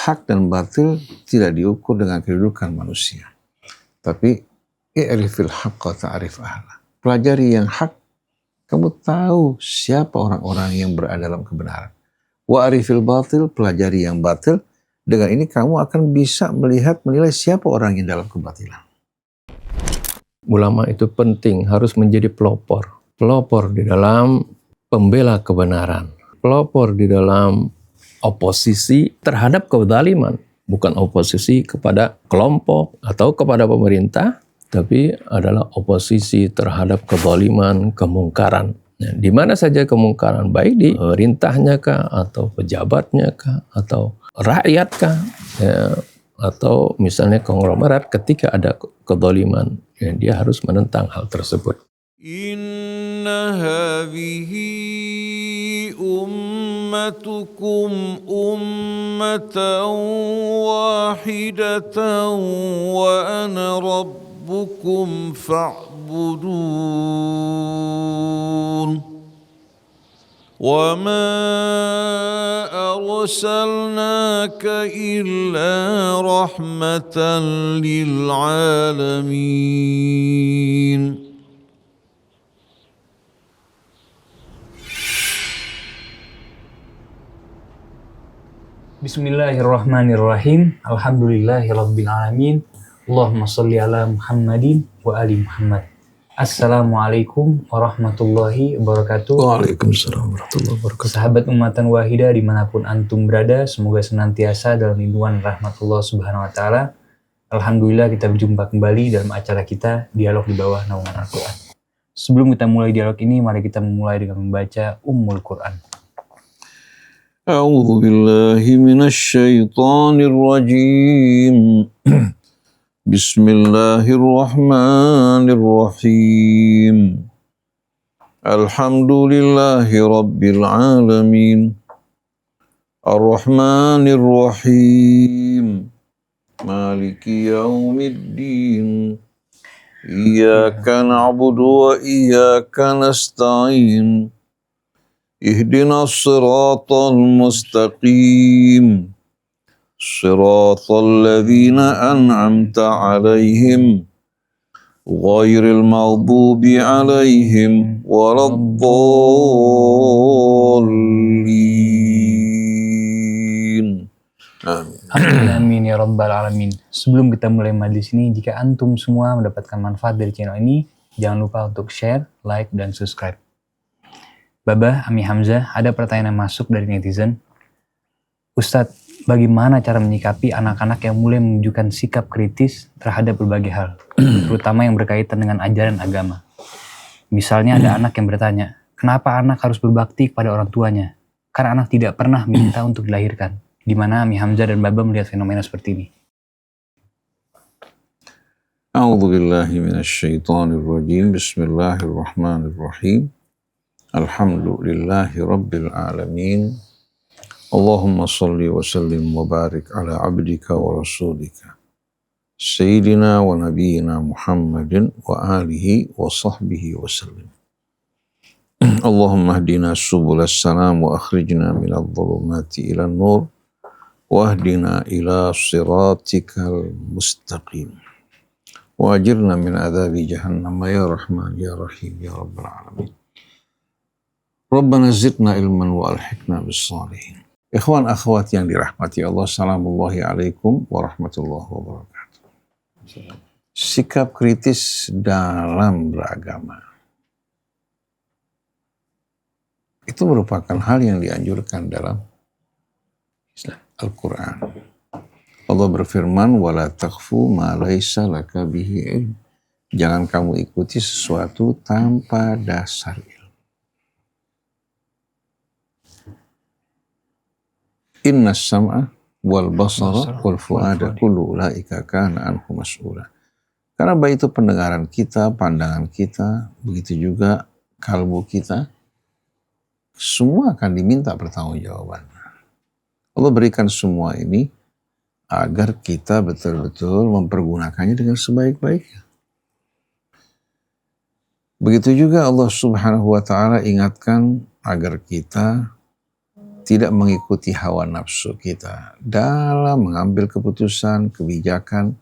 hak dan batil tidak diukur dengan kedudukan manusia. Tapi i'rifil haqqa ta'rif ahla. Pelajari yang hak, kamu tahu siapa orang-orang yang berada dalam kebenaran. Wa arifil batil, pelajari yang batil. Dengan ini kamu akan bisa melihat, menilai siapa orang yang dalam kebatilan. Ulama itu penting, harus menjadi pelopor. Pelopor di dalam pembela kebenaran. Pelopor di dalam oposisi terhadap kezaliman. Bukan oposisi kepada kelompok atau kepada pemerintah, tapi adalah oposisi terhadap kezaliman, kemungkaran. Nah, di mana saja kemungkaran, baik di pemerintahnya kah, atau pejabatnya kah, atau rakyat kah, ya, atau misalnya konglomerat, ketika ada kezaliman, ya, dia harus menentang hal tersebut. Inna hadhihi ummatukum ummatan wahidatan wa ana rabbukum fa'budun. وَمَا أَرْسَلْنَاكَ إِلَّا رَحْمَةً لِلْعَالَمِينَ. Bismillahirrahmanirrahim. Alhamdulillahirrabbilalamin. Allahumma sholli ala Muhammadin wa ali Muhammad. Assalamualaikum warahmatullahi wabarakatuh. Waalaikumsalam warahmatullahi wabarakatuh. Sahabat Ummatan Wahidah dimanapun antum berada, semoga senantiasa dalam lindungan rahmatullah subhanahu wa ta'ala. Alhamdulillah kita berjumpa kembali dalam acara kita Dialog di Bawah Naungan Al-Quran. Sebelum kita mulai dialog ini, mari kita memulai dengan membaca Ummul Quran. A'udzu billahi minasy syaithanir rajim. Bismillahirrahmanirrahim. Alhamdulillahi rabbil alamin. Ar-Rahmanir-Rahim. Maliki yaumiddin. Iyyaka na'budu wa iyyaka nasta'in. Ihdinas siratal mustaqim. Siratal ladzina an'amta 'alaihim ghairil maghdubi 'alaihim waladdallin. Amin ya rabbal alamin. Sebelum kita mulai majlis ini, jika antum semua mendapatkan manfaat dari channel ini, jangan lupa untuk share, like, dan subscribe. Babah Ami Hamzah, ada pertanyaan yang masuk dari netizen. Ustadz, bagaimana cara menyikapi anak-anak yang mulai menunjukkan sikap kritis terhadap berbagai hal, terutama yang berkaitan dengan ajaran agama? Misalnya ada anak yang bertanya, kenapa anak harus berbakti kepada orang tuanya? Karena anak tidak pernah minta untuk dilahirkan. Di mana Ami Hamzah dan Babah melihat fenomena seperti ini? A'udzu billahi minasy syaithanir rajim. Bismillahirrahmanirrahim. Alhamdulillahi rabbil alamin. Allahumma salli wa sallim wa barik ala abdika wa rasulika Sayyidina wa nabiyyina Muhammadin wa alihi wa sahbihi wa sallim. Allahumma hdina subulas salam wa akhrijna minadh dhulumati ilan nur wa hdina ila siratikal mustaqim wa ajirna min adzabi jahannam ya rahman ya rahim ya rabbal alamin. Rabbana zidna ilman wa alhiqna bis salihin. Ikhwan akhwat yang dirahmati Allah, salamullahi alaikum warahmatullahi wabarakatuh. Sikap kritis dalam beragama itu merupakan hal yang dianjurkan dalam Al-Quran. Allah berfirman, wala taqfu ma laysa laka bihi ilm. Jangan kamu ikuti sesuatu tanpa dasar ilmu. Inna sam'a wal basara wal fu'ada kullu ulaika kana anhu mas'ula. Karena baik itu pendengaran kita, pandangan kita, begitu juga kalbu kita, semua akan diminta pertanggungjawaban. Allah berikan semua ini agar kita betul-betul mempergunakannya dengan sebaik-baiknya. Begitu juga Allah Subhanahu wa ta'ala ingatkan agar kita tidak mengikuti hawa nafsu kita dalam mengambil keputusan, kebijakan,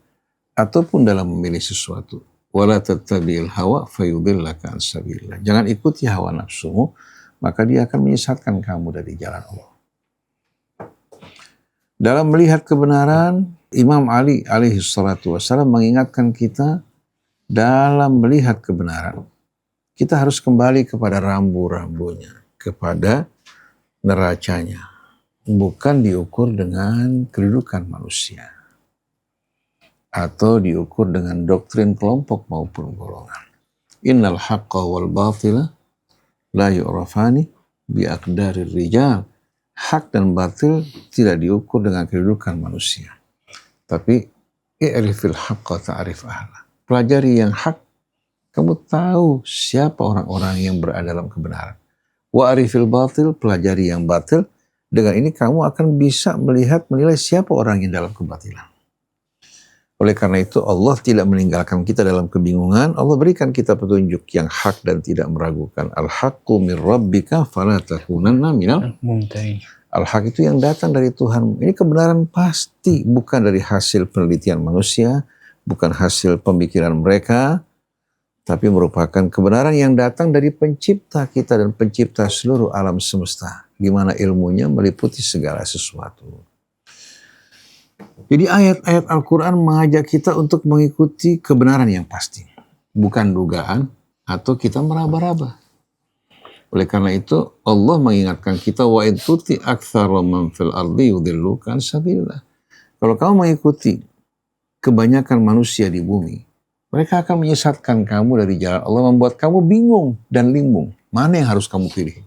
ataupun dalam memilih sesuatu. Wala tattabi'il hawa fayudillaka an sabilillah. Jangan ikuti hawa nafsumu, maka dia akan menyesatkan kamu dari jalan Allah. Dalam melihat kebenaran, Imam Ali alaihi salatu wassalam mengingatkan kita dalam melihat kebenaran, kita harus kembali kepada rambu-rambunya, kepada neracanya, bukan diukur dengan kedudukan manusia atau diukur dengan doktrin kelompok maupun golongan. Innal haqqa wal batila la yu'rafani bi aqdarir rijal. Hak dan batil tidak diukur dengan kedudukan manusia. Tapi i'rifil haqqa ta'rif ahla. Pelajari yang hak, kamu tahu siapa orang-orang yang berada dalam kebenaran. Wa arifil batil, pelajari yang batil. Dengan ini kamu akan bisa melihat, menilai siapa orang yang dalam kebatilan. Oleh karena itu Allah tidak meninggalkan kita dalam kebingungan. Allah berikan kita petunjuk yang hak dan tidak meragukan. Al-haqqu min rabbika fala takunanna minal mumtarin. Al-haq itu yang datang dari Tuhan. Ini kebenaran pasti, bukan dari hasil penelitian manusia, bukan hasil pemikiran mereka, tapi merupakan kebenaran yang datang dari pencipta kita dan pencipta seluruh alam semesta, di mana ilmunya meliputi segala sesuatu. Jadi ayat-ayat Al-Quran mengajak kita untuk mengikuti kebenaran yang pasti, bukan dugaan atau kita meraba-raba. Oleh karena itu Allah mengingatkan kita, wa in tuti aktsara man fil ardi yudilluka an sabilillah. Kalau kamu mengikuti kebanyakan manusia di bumi, mereka akan menyesatkan kamu dari jalan Allah, membuat kamu bingung dan limbung. Mana yang harus kamu pilih?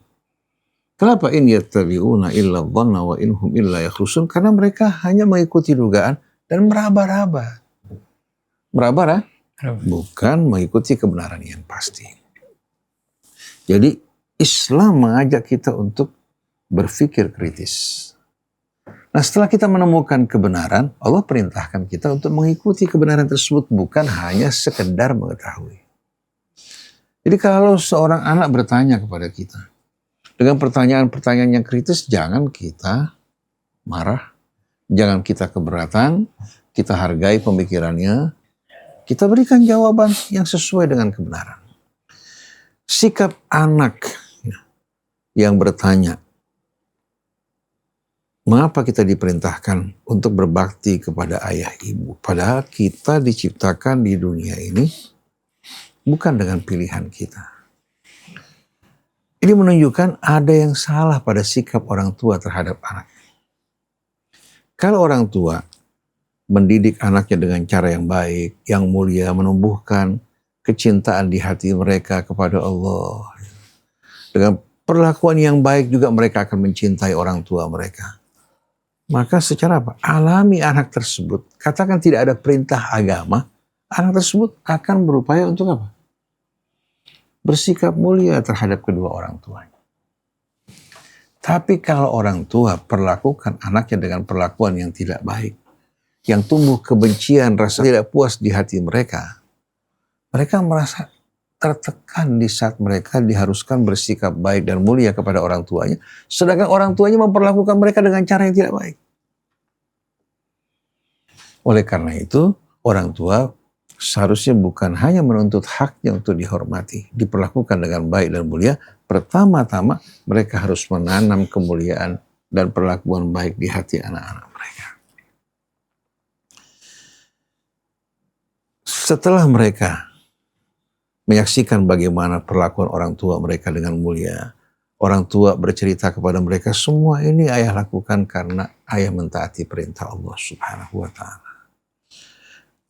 Kenapa in yattabi'una illa dhanna wa inhum illa yakhrusun? Karena mereka hanya mengikuti dugaan dan meraba-raba. Meraba-raba? Bukan mengikuti kebenaran yang pasti. Jadi Islam mengajak kita untuk berpikir kritis. Nah, setelah kita menemukan kebenaran, Allah perintahkan kita untuk mengikuti kebenaran tersebut, bukan hanya sekedar mengetahui. Jadi kalau seorang anak bertanya kepada kita dengan pertanyaan-pertanyaan yang kritis, jangan kita marah, jangan kita keberatan, kita hargai pemikirannya, kita berikan jawaban yang sesuai dengan kebenaran. Sikap anak yang bertanya, mengapa kita diperintahkan untuk berbakti kepada ayah ibu? Padahal kita diciptakan di dunia ini bukan dengan pilihan kita. Ini menunjukkan ada yang salah pada sikap orang tua terhadap anak. Kalau orang tua mendidik anaknya dengan cara yang baik, yang mulia, menumbuhkan kecintaan di hati mereka kepada Allah, dengan perlakuan yang baik juga mereka akan mencintai orang tua mereka. Maka secara apa? Alami anak tersebut, katakan tidak ada perintah agama, anak tersebut akan berupaya untuk apa? Bersikap mulia terhadap kedua orang tuanya. Tapi kalau orang tua perlakukan anaknya dengan perlakuan yang tidak baik, yang tumbuh kebencian, rasa tidak puas di hati mereka, mereka merasa tertekan di saat mereka diharuskan bersikap baik dan mulia kepada orang tuanya, sedangkan orang tuanya memperlakukan mereka dengan cara yang tidak baik. Oleh karena itu, orang tua seharusnya bukan hanya menuntut haknya untuk dihormati, diperlakukan dengan baik dan mulia. Pertama-tama mereka harus menanam kemuliaan dan perlakuan baik di hati anak-anak mereka. Setelah mereka menyaksikan bagaimana perlakuan orang tua mereka dengan mulia, orang tua bercerita kepada mereka, semua ini ayah lakukan karena ayah mentaati perintah Allah Subhanahu wa ta'ala.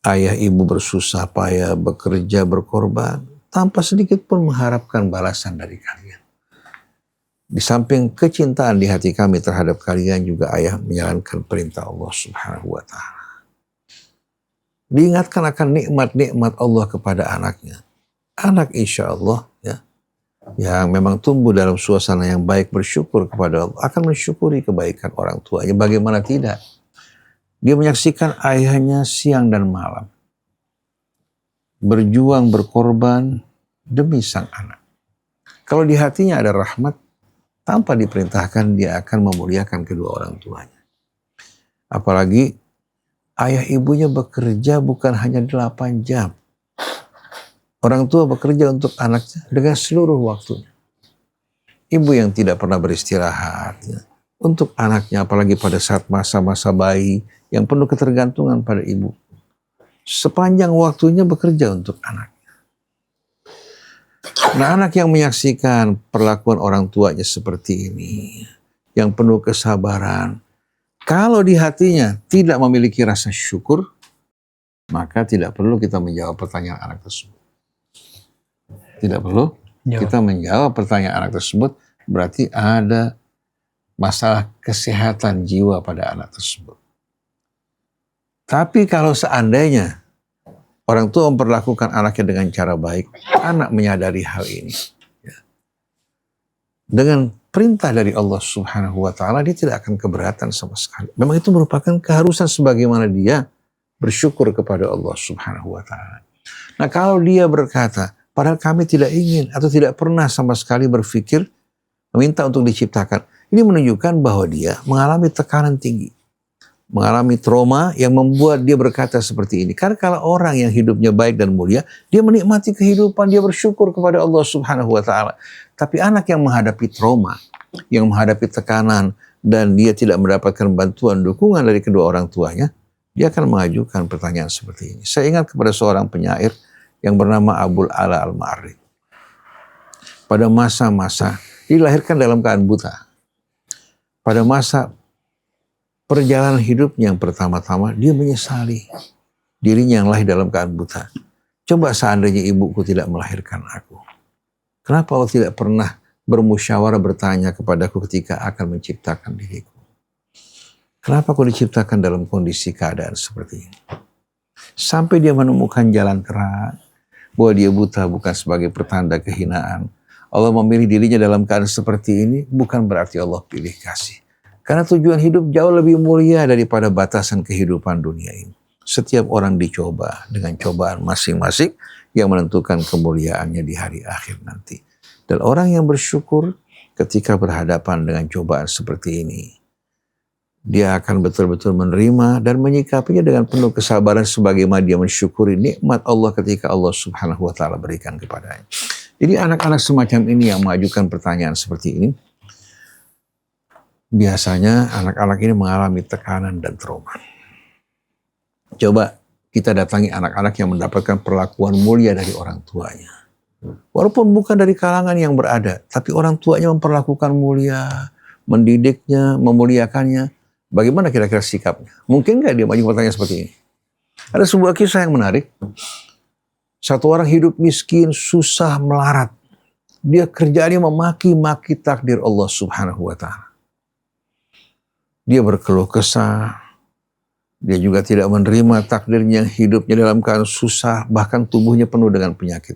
Ayah ibu bersusah payah, bekerja, berkorban, tanpa sedikit pun mengharapkan balasan dari kalian. Di samping kecintaan di hati kami terhadap kalian, juga ayah menjalankan perintah Allah Subhanahu wa ta'ala. Diingatkan akan nikmat-nikmat Allah kepada anaknya. Anak insya Allah yang memang tumbuh dalam suasana yang baik, bersyukur kepada Allah, akan mensyukuri kebaikan orang tuanya. Bagaimana tidak? Dia menyaksikan ayahnya siang dan malam berjuang, berkorban demi sang anak. Kalau di hatinya ada rahmat, tanpa diperintahkan dia akan memuliakan kedua orang tuanya. Apalagi ayah ibunya bekerja bukan hanya 8 jam. Orang tua bekerja untuk anaknya dengan seluruh waktunya. Ibu yang tidak pernah beristirahat untuk anaknya, apalagi pada saat masa-masa bayi yang penuh ketergantungan pada ibu. Sepanjang waktunya bekerja untuk anaknya. Nah, anak yang menyaksikan perlakuan orang tuanya seperti ini, yang penuh kesabaran, kalau di hatinya tidak memiliki rasa syukur, maka tidak perlu kita menjawab pertanyaan anak tersebut. Tidak perlu kita menjawab pertanyaan anak tersebut, berarti ada masalah kesehatan jiwa pada anak tersebut. Tapi kalau seandainya orang tua memperlakukan anaknya dengan cara baik, anak menyadari hal ini, dengan perintah dari Allah Subhanahu wa Ta'ala, dia tidak akan keberatan sama sekali. Memang itu merupakan keharusan sebagaimana dia bersyukur kepada Allah Subhanahu wa Ta'ala. Nah, kalau dia berkata, padahal kami tidak ingin atau tidak pernah sama sekali berpikir meminta untuk diciptakan, ini menunjukkan bahwa dia mengalami tekanan tinggi, mengalami trauma yang membuat dia berkata seperti ini. Karena kalau orang yang hidupnya baik dan mulia, dia menikmati kehidupan, dia bersyukur kepada Allah Subhanahu wa Ta'ala. Tapi anak yang menghadapi trauma, yang menghadapi tekanan, dan dia tidak mendapatkan bantuan dukungan dari kedua orang tuanya, dia akan mengajukan pertanyaan seperti ini. Saya ingat kepada seorang penyair yang bernama Abul Ala Al-Ma'arri. Pada masa-masa, dilahirkan dalam keadaan buta. Pada masa perjalanan hidupnya yang pertama-tama, dia menyesali dirinya yang lahir dalam keadaan buta. Coba seandainya ibuku tidak melahirkan aku. Kenapa Allah tidak pernah bermusyawarah bertanya kepadaku ketika akan menciptakan diriku? Kenapa aku diciptakan dalam kondisi keadaan seperti ini? Sampai dia menemukan jalan terang, bahwa dia buta bukan sebagai pertanda kehinaan. Allah memilih dirinya dalam keadaan seperti ini bukan berarti Allah pilih kasih. Karena tujuan hidup jauh lebih mulia daripada batasan kehidupan dunia ini. Setiap orang dicoba dengan cobaan masing-masing yang menentukan kemuliaannya di hari akhir nanti. Dan orang yang bersyukur ketika berhadapan dengan cobaan seperti ini, dia akan betul-betul menerima dan menyikapinya dengan penuh kesabaran sebagaimana dia mensyukuri nikmat Allah ketika Allah Subhanahu wa Ta'ala berikan kepadanya. Jadi anak-anak semacam ini yang mengajukan pertanyaan seperti ini, biasanya anak-anak ini mengalami tekanan dan trauma. Coba kita datangi anak-anak yang mendapatkan perlakuan mulia dari orang tuanya. Walaupun bukan dari kalangan yang berada, tapi orang tuanya memperlakukan mulia, mendidiknya, memuliakannya. Bagaimana kira-kira sikapnya? Mungkin nggak dia maju pertanyaan seperti ini? Ada sebuah kisah yang menarik. Satu orang hidup miskin, susah, melarat. Dia kerjaannya memaki-maki takdir Allah Subhanahu wa Ta'ala. Dia berkeluh kesah. Dia juga tidak menerima takdirnya, hidupnya dalam keadaan susah, bahkan tubuhnya penuh dengan penyakit.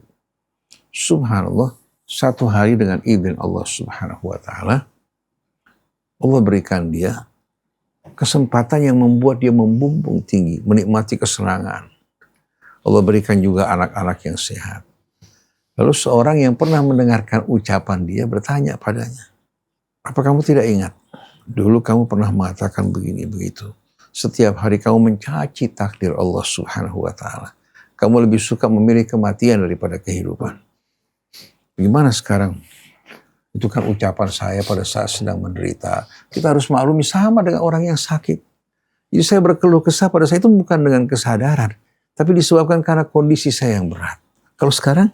Subhanallah, satu hari dengan izin Allah Subhanahu wa Ta'ala, Allah berikan dia kesempatan yang membuat dia membumbung tinggi, menikmati kesenangan. Allah berikan juga anak-anak yang sehat. Lalu seorang yang pernah mendengarkan ucapan dia bertanya padanya, apa kamu tidak ingat? Dulu kamu pernah mengatakan begini begitu. Setiap hari kamu mencaci takdir Allah Subhanahu wa Ta'ala. Kamu lebih suka memilih kematian daripada kehidupan. Gimana sekarang? Itu kan ucapan saya pada saat sedang menderita. Kita harus maklumi sama dengan orang yang sakit. Jadi saya berkeluh kesah pada saya itu bukan dengan kesadaran, tapi disebabkan karena kondisi saya yang berat. Kalau sekarang,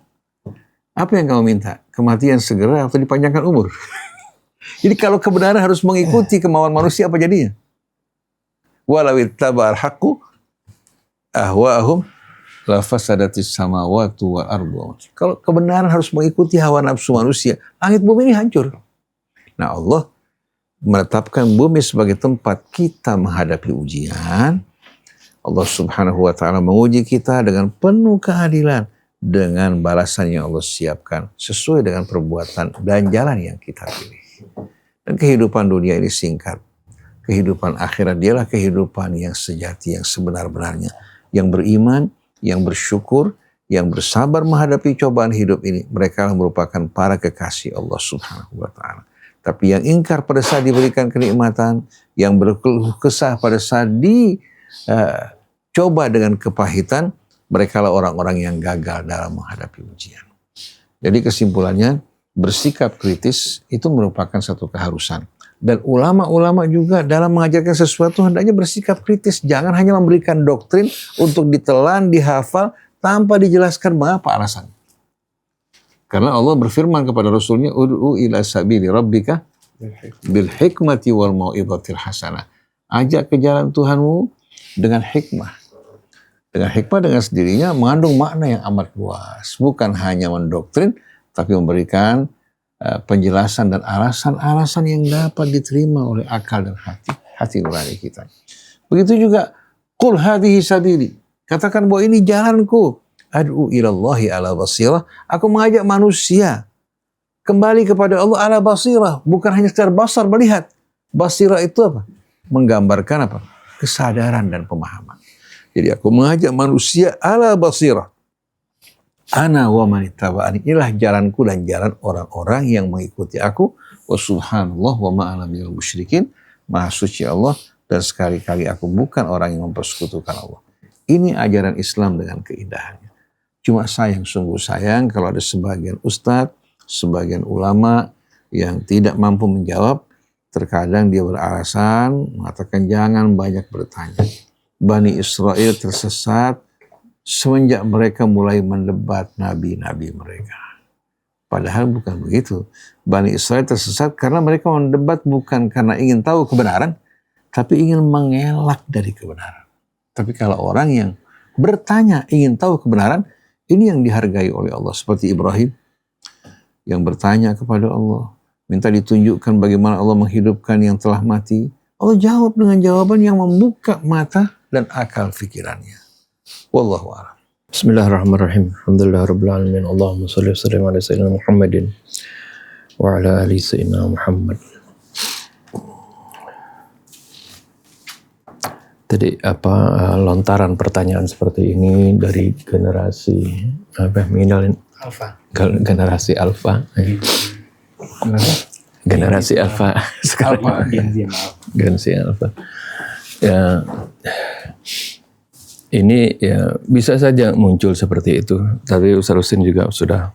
apa yang kamu minta? Kematian segera atau dipanjangkan umur? Jadi kalau kebenaran harus mengikuti kemauan manusia, apa jadinya? Walau ittaba'al haqqu ahwa'ahum lafasadatis samawati wal ardu. Kalau kebenaran harus mengikuti hawa nafsu manusia, langit bumi ini hancur. Nah, Allah menetapkan bumi sebagai tempat kita menghadapi ujian. Allah Subhanahu wa Ta'ala menguji kita dengan penuh keadilan, dengan balasan yang Allah siapkan sesuai dengan perbuatan dan jalan yang kita pilih. Dan kehidupan dunia ini singkat. Kehidupan akhirat dialah kehidupan yang sejati, yang sebenar-benarnya, yang beriman, yang bersyukur, yang bersabar menghadapi cobaan hidup ini. Mereka merupakan para kekasih Allah Subhanahu wa Ta'ala. Tapi yang ingkar pada saat diberikan kenikmatan, yang berkeluh kesah pada saat dicoba dengan kepahitan, mereka lah orang-orang yang gagal dalam menghadapi ujian. Jadi kesimpulannya, bersikap kritis itu merupakan satu keharusan. Dan ulama-ulama juga dalam mengajarkan sesuatu hendaknya bersikap kritis. Jangan hanya memberikan doktrin untuk ditelan, dihafal, tanpa dijelaskan mengapa alasan. Karena Allah berfirman kepada Rasulnya, Ud'u ila sabili rabbika bil hikmati wal mau'izatil hasanah. Ajak ke jalan Tuhanmu dengan hikmah. Dengan hikmah dengan sendirinya mengandung makna yang amat luas. Bukan hanya mendoktrin, tapi memberikan penjelasan dan alasan-alasan yang dapat diterima oleh akal dan hati nurani kita. Begitu juga, Qul hadhihi sabili. Katakan bahwa ini jalanku. Ad'u ilallahi ala basirah. Aku mengajak manusia kembali kepada Allah ala basirah. Bukan hanya secara basar melihat. Basirah itu apa? Menggambarkan apa? Kesadaran dan pemahaman. Jadi aku mengajak manusia ala basirah. Ana wa manittaba'ani. Inilah jalanku dan jalan orang-orang yang mengikuti aku. Wa subhanallah wa ma'ana minal musyrikin. Maha suci Allah. Dan sekali-kali aku bukan orang yang mempersekutukan Allah. Ini ajaran Islam dengan keindahannya. Cuma sayang, sungguh sayang kalau ada sebagian ustadz, sebagian ulama yang tidak mampu menjawab. Terkadang dia beralasan, mengatakan jangan banyak bertanya. Bani Israel tersesat semenjak mereka mulai mendebat nabi-nabi mereka. Padahal bukan begitu. Bani Israel tersesat karena mereka mendebat bukan karena ingin tahu kebenaran, tapi ingin mengelak dari kebenaran. Tapi kalau orang yang bertanya ingin tahu kebenaran, ini yang dihargai oleh Allah. Seperti Ibrahim yang bertanya kepada Allah, minta ditunjukkan bagaimana Allah menghidupkan yang telah mati. Allah jawab dengan jawaban yang membuka mata dan akal fikirannya. Wallahu a'lam. Bismillahirrahmanirrahim. Alhamdulillahirabbil alamin. Allahumma shalli wa sallim ala sayyidina Muhammadin wa ala ali sayyidina Muhammad. Tadi lontaran pertanyaan seperti ini dari generasi Alfa. Generasi Alfa. Generasi Alfa sekarang. Generasi Alfa. Ya, ini ya bisa saja muncul seperti itu. Tapi Ustaz Husin juga sudah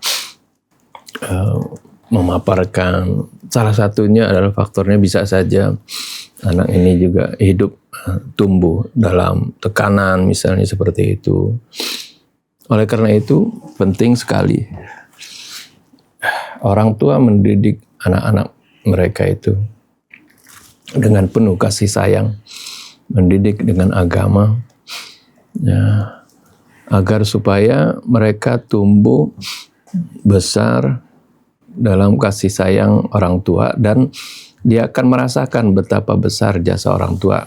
memaparkan salah satunya adalah faktornya bisa saja anak ini juga hidup tumbuh dalam tekanan misalnya seperti itu. Oleh karena itu penting sekali orang tua mendidik anak-anak mereka itu dengan penuh kasih sayang, mendidik dengan agama, ya, agar supaya mereka tumbuh besar dalam kasih sayang orang tua dan dia akan merasakan betapa besar jasa orang tua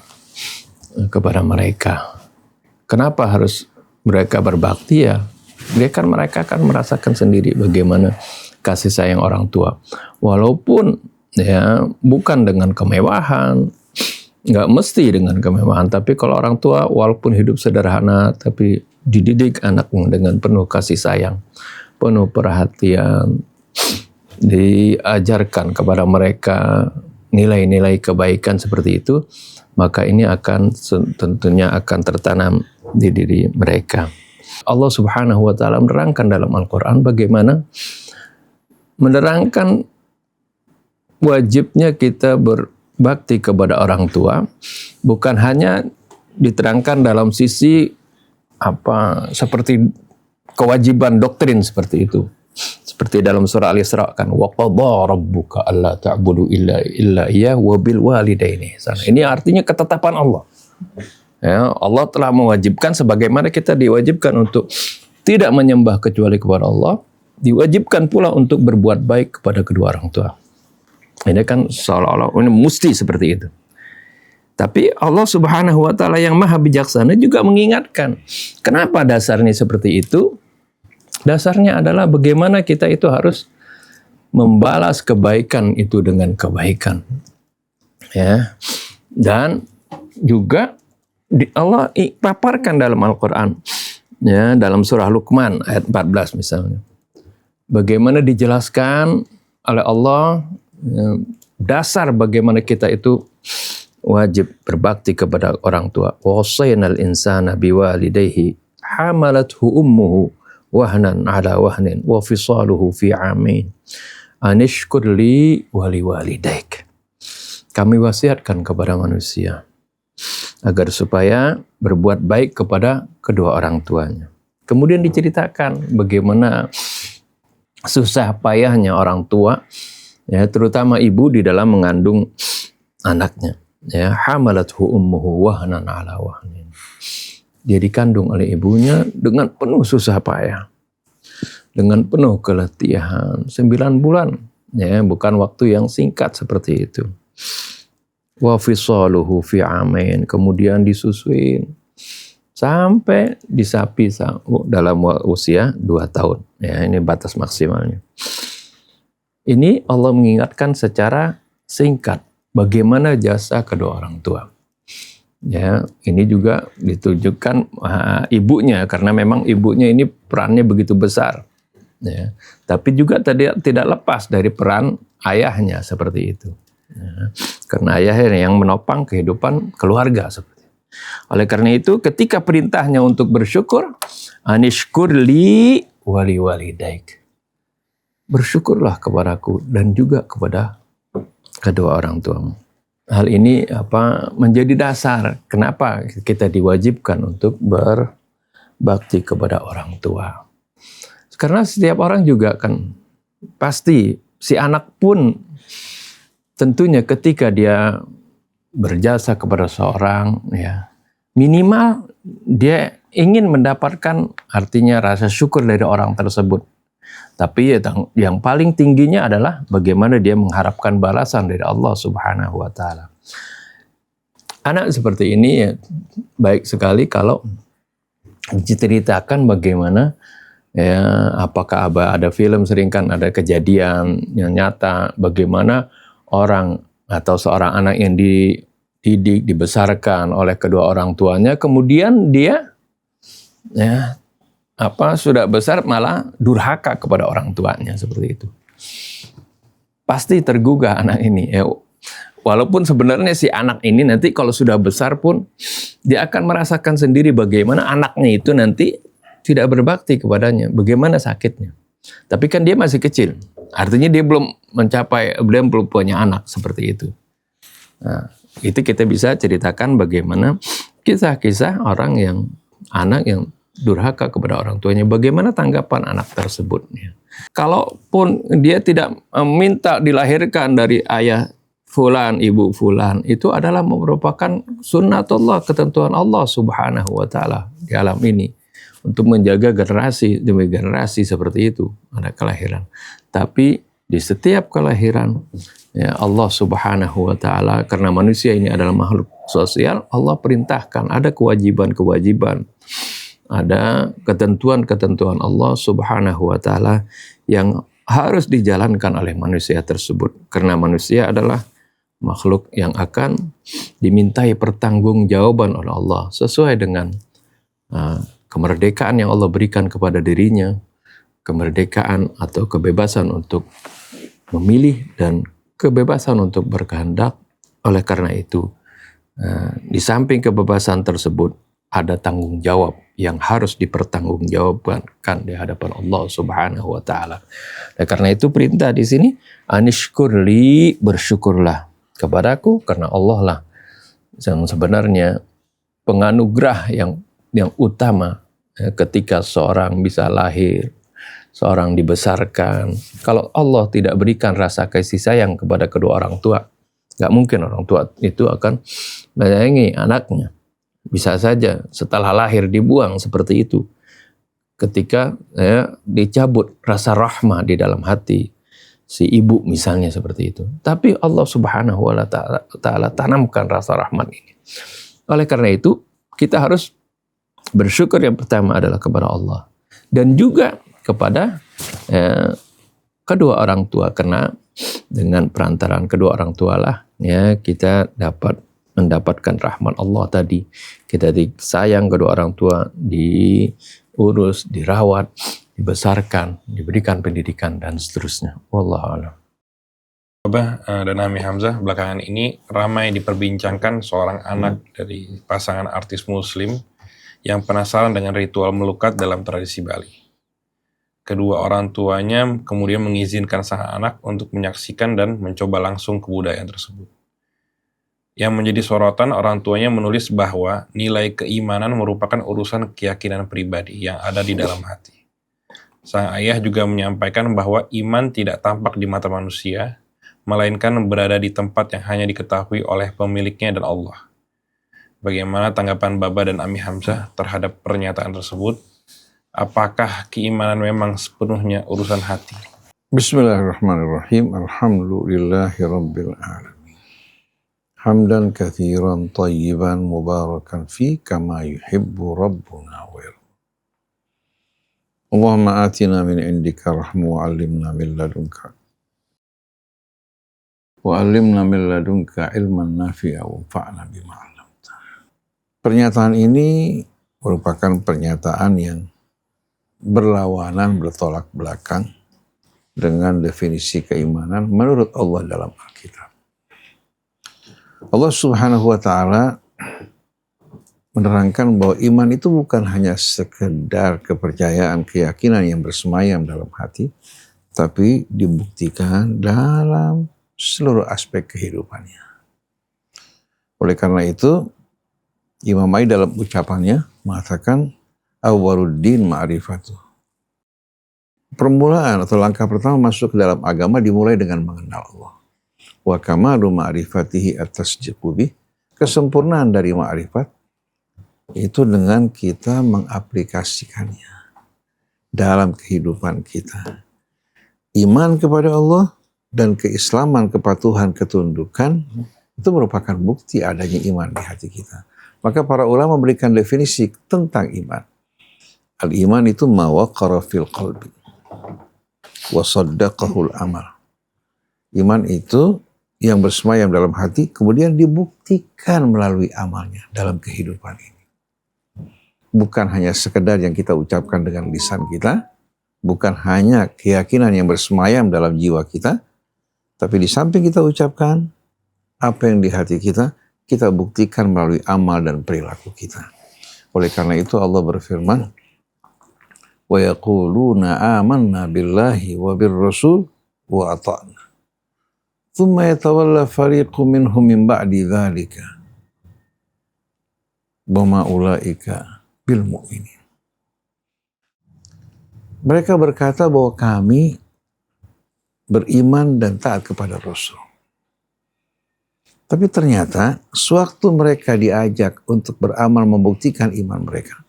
kepada mereka. Kenapa harus mereka berbakti ya? Mereka akan merasakan sendiri bagaimana kasih sayang orang tua. Walaupun ya bukan dengan kemewahan, nggak mesti dengan kemewahan. Tapi kalau orang tua walaupun hidup sederhana, tapi dididik anaknya dengan penuh kasih sayang, penuh perhatian, diajarkan kepada mereka nilai-nilai kebaikan seperti itu, maka ini akan tentunya akan tertanam di diri mereka. Allah Subhanahu wa taala menerangkan dalam Al-Qur'an bagaimana menerangkan wajibnya kita berbakti kepada orang tua, bukan hanya diterangkan dalam sisi seperti kewajiban doktrin seperti itu. Seperti dalam surah Al-Isra kan, wa qadha rabbuka alla ta'budu illa iyyahu wa bil walidaini ihsana. Ini artinya ketetapan Allah. Ya, Allah telah mewajibkan sebagaimana kita diwajibkan untuk tidak menyembah kecuali kepada Allah, diwajibkan pula untuk berbuat baik kepada kedua orang tua. Ini kan seolah-olah ini mesti seperti itu. Tapi Allah Subhanahu wa taala yang Maha Bijaksana juga mengingatkan. Kenapa dasarnya seperti itu? Dasarnya adalah bagaimana kita itu harus membalas kebaikan itu dengan kebaikan. Ya. Dan juga Allah paparkan dalam Al-Qur'an, ya, dalam surah Luqman ayat 14 misalnya. Bagaimana dijelaskan oleh Allah, ya, dasar bagaimana kita itu wajib berbakti kepada orang tua. Wasainal insana biwalidayhi hamalathu ummuhu wahnan ala wahnin wa fisaluhu fi amin anishkur li wa liwalidaik. Kami wasiatkan kepada manusia agar supaya berbuat baik kepada kedua orang tuanya. Kemudian diceritakan bagaimana susah payahnya orang tua, ya, terutama ibu di dalam mengandung anaknya. Ya, hamalathu ummuhu wahnan ala wahnin. Dia dikandung oleh ibunya dengan penuh susah payah, dengan penuh keletihan, 9 bulan. Ya, bukan waktu yang singkat seperti itu. Wa fisaluhu fi amain, kemudian disusuin sampai disapi dalam usia 2 tahun. Ya, ini batas maksimalnya. Ini Allah mengingatkan secara singkat bagaimana jasa kedua orang tua. Ya, ini juga ditunjukkan ibunya, karena memang ibunya ini perannya begitu besar. Ya, tapi juga tidak lepas dari peran ayahnya seperti itu. Ya, karena ayahnya yang menopang kehidupan keluarga seperti itu. Oleh karena itu, ketika perintahnya untuk bersyukur, anishkurli wali walidaik. Bersyukurlah kepadaku dan juga kepada kedua orang tuamu. Hal ini menjadi dasar kenapa kita diwajibkan untuk berbakti kepada orang tua. Karena setiap orang juga kan pasti, si anak pun tentunya ketika dia berjasa kepada seorang, ya, minimal dia ingin mendapatkan artinya rasa syukur dari orang tersebut. Tapi yang paling tingginya adalah bagaimana dia mengharapkan balasan dari Allah Subhanahu wa Ta'ala. Anak seperti ini ya, baik sekali kalau diceritakan bagaimana, ya, apakah ada film, sering kan ada kejadian yang nyata bagaimana orang atau seorang anak yang dididik, dibesarkan oleh kedua orang tuanya, kemudian dia, ya, sudah besar malah durhaka kepada orang tuanya seperti itu. Pasti tergugah anak ini. Ya, walaupun sebenarnya si anak ini nanti kalau sudah besar pun dia akan merasakan sendiri bagaimana anaknya itu nanti tidak berbakti kepadanya, bagaimana sakitnya. Tapi kan dia masih kecil. Artinya dia belum punya anak seperti itu. Nah, itu kita bisa ceritakan bagaimana kisah-kisah anak yang durhaka kepada orang tuanya, bagaimana tanggapan anak tersebut. Kalaupun dia tidak minta dilahirkan dari ayah fulan, ibu fulan, itu adalah merupakan sunnatullah, ketentuan Allah Subhanahu wa Ta'ala di alam ini untuk menjaga generasi demi generasi seperti itu, ada kelahiran. Tapi di setiap kelahiran, ya, Allah Subhanahu wa Ta'ala, karena manusia ini adalah makhluk sosial, Allah perintahkan ada kewajiban-kewajiban, ada ketentuan-ketentuan Allah Subhanahu wa Ta'ala yang harus dijalankan oleh manusia tersebut. Karena manusia adalah makhluk yang akan dimintai pertanggungjawaban oleh Allah sesuai dengan kemerdekaan yang Allah berikan kepada dirinya, kemerdekaan atau kebebasan untuk memilih dan kebebasan untuk berkehendak. Oleh karena itu, di samping kebebasan tersebut, ada tanggung jawab yang harus dipertanggungjawabkan di hadapan Allah Subhanahu wa Ta'ala. Dan karena itu perintah di sini, anishkurli, bersyukurlah kepadaku, karena Allah lah yang sebenarnya penganugerah yang utama ketika seorang bisa lahir, seorang dibesarkan. Kalau Allah tidak berikan rasa kasih sayang kepada kedua orang tua, nggak mungkin orang tua itu akan menyayangi anaknya. Bisa saja setelah lahir dibuang seperti itu. Ketika dicabut rasa rahmah di dalam hati si ibu misalnya seperti itu. Tapi Allah Subhanahu wa Ta'ala tanamkan rasa rahmat ini. Oleh karena itu kita harus bersyukur yang pertama adalah kepada Allah. Dan juga kepada kedua orang tua. Karena dengan perantaraan kedua orang tua lah, ya, kita dapat mendapatkan rahmat Allah tadi. Kita disayang kedua orang tua, diurus, dirawat, dibesarkan, diberikan pendidikan dan seterusnya. Wallahu a'lam. Dan Ami Hamzah belakangan ini ramai diperbincangkan seorang anak dari pasangan artis muslim yang penasaran dengan ritual melukat dalam tradisi Bali. Kedua orang tuanya kemudian mengizinkan sang anak untuk menyaksikan dan mencoba langsung kebudayaan tersebut. Yang menjadi sorotan, orang tuanya menulis bahwa nilai keimanan merupakan urusan keyakinan pribadi yang ada di dalam hati. Sang ayah juga menyampaikan bahwa iman tidak tampak di mata manusia, melainkan berada di tempat yang hanya diketahui oleh pemiliknya dan Allah. Bagaimana tanggapan Baba dan Ami Hamzah terhadap pernyataan tersebut? Apakah keimanan memang sepenuhnya urusan hati? Bismillahirrahmanirrahim. Alhamdulillahi rabbil alamin. Hamdan katsiran tayyiban mubarakan fi kama yuhibbu rabbuna wa yarda. Allahumma atina min indika rahmu wa 'allimna min ladunka ilman nafi'a wa fa'na bima 'allamta. Pernyataan ini merupakan pernyataan yang berlawanan, bertolak belakang dengan definisi keimanan menurut Allah dalam Alkitab. Allah Subhanahu wa taala menerangkan bahwa iman itu bukan hanya sekedar kepercayaan, keyakinan yang bersemayam dalam hati, tapi dibuktikan dalam seluruh aspek kehidupannya. Oleh karena itu, Imam Ai dalam ucapannya mengatakan awwaluddin ma'rifatu. Permulaan atau langkah pertama masuk ke dalam agama dimulai dengan mengenal Allah. Wa kamalu ma'rifatihi at-tasdiqu bih. Kesempurnaan dari ma'rifat itu dengan kita mengaplikasikannya dalam kehidupan kita. Iman kepada Allah dan keislaman, kepatuhan, ketundukan itu merupakan bukti adanya iman di hati kita. Maka para ulama memberikan definisi tentang iman. Al-iman itu ma waqara fil qalbi wa saddaqahul amal. Iman itu yang bersemayam dalam hati kemudian dibuktikan melalui amalnya dalam kehidupan ini. Bukan hanya sekedar yang kita ucapkan dengan lisan kita, bukan hanya keyakinan yang bersemayam dalam jiwa kita, tapi di samping kita ucapkan apa yang di hati kita, kita buktikan melalui amal dan perilaku kita. Oleh karena itu Allah berfirman, wa yaquluna amanna billahi wa birrasul wa ata'na. Thumma yatawalla fariqun minhum min ba'di dzalika. Wa ma ulaika bil mu'minin. Mereka berkata bahwa kami beriman dan taat kepada Rasul. Tapi ternyata sewaktu mereka diajak untuk beramal membuktikan iman mereka,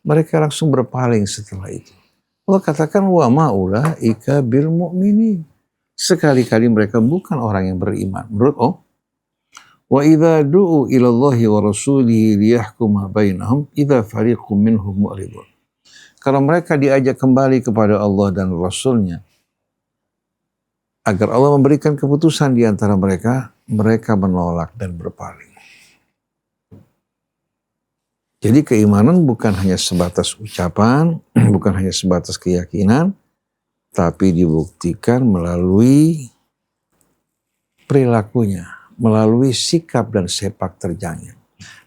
mereka langsung berpaling setelah itu. Allah katakan wa ma'ulaika bil mu'minin. Sekali-kali mereka bukan orang yang beriman. Menurut Allah, wa idza du'u ila Allahi wa rasulihi liyahkuma bainahum idza fariqum minhum mu'ridun. Kalau mereka diajak kembali kepada Allah dan Rasulnya agar Allah memberikan keputusan di antara mereka, mereka menolak dan berpaling. Jadi keimanan bukan hanya sebatas ucapan, bukan hanya sebatas keyakinan, tapi dibuktikan melalui perilakunya, melalui sikap dan sepak terjangnya.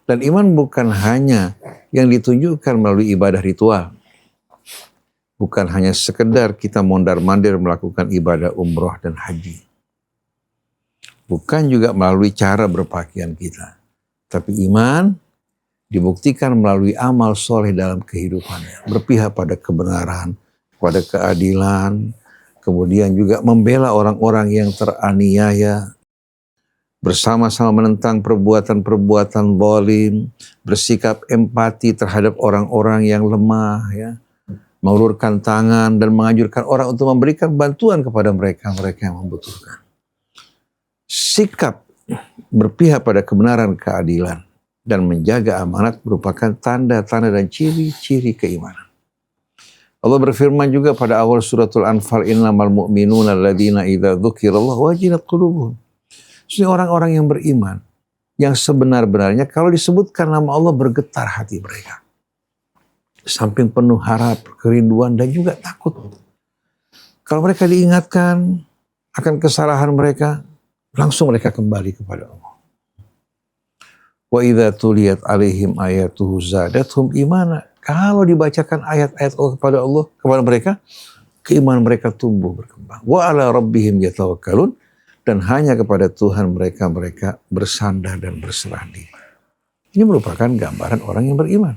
Dan iman bukan hanya yang ditunjukkan melalui ibadah ritual. Bukan hanya sekedar kita mondar-mandir melakukan ibadah umroh dan haji. Bukan juga melalui cara berpakaian kita. Tapi iman dibuktikan melalui amal soleh dalam kehidupannya. Berpihak pada kebenaran, pada keadilan, kemudian juga membela orang-orang yang teraniaya, bersama-sama menentang perbuatan-perbuatan zalim, bersikap empati terhadap orang-orang yang lemah, ya, mengulurkan tangan dan menganjurkan orang untuk memberikan bantuan kepada mereka yang membutuhkan. Sikap berpihak pada kebenaran, keadilan, dan menjaga amanat merupakan tanda-tanda dan ciri-ciri keimanan. Allah berfirman juga pada awal suratul Anfal, innamal mu'minuna alladzina idza dzukirallahu wajilat qulubuhum. Jadi orang-orang yang beriman, yang sebenar-benarnya kalau disebutkan nama Allah bergetar hati mereka. Samping penuh harap, kerinduan dan juga takut. Kalau mereka diingatkan akan kesalahan mereka, langsung mereka kembali kepada Allah. Wa idza tuliyat alaihim ayatuhu zadatuhum imana. Kalau dibacakan ayat-ayat Allah kepada mereka, keimanan mereka tumbuh berkembang. Wa ala rabbihim yatawakkalun, dan hanya kepada Tuhan mereka bersandar dan berserah diri. Ini merupakan gambaran orang yang beriman.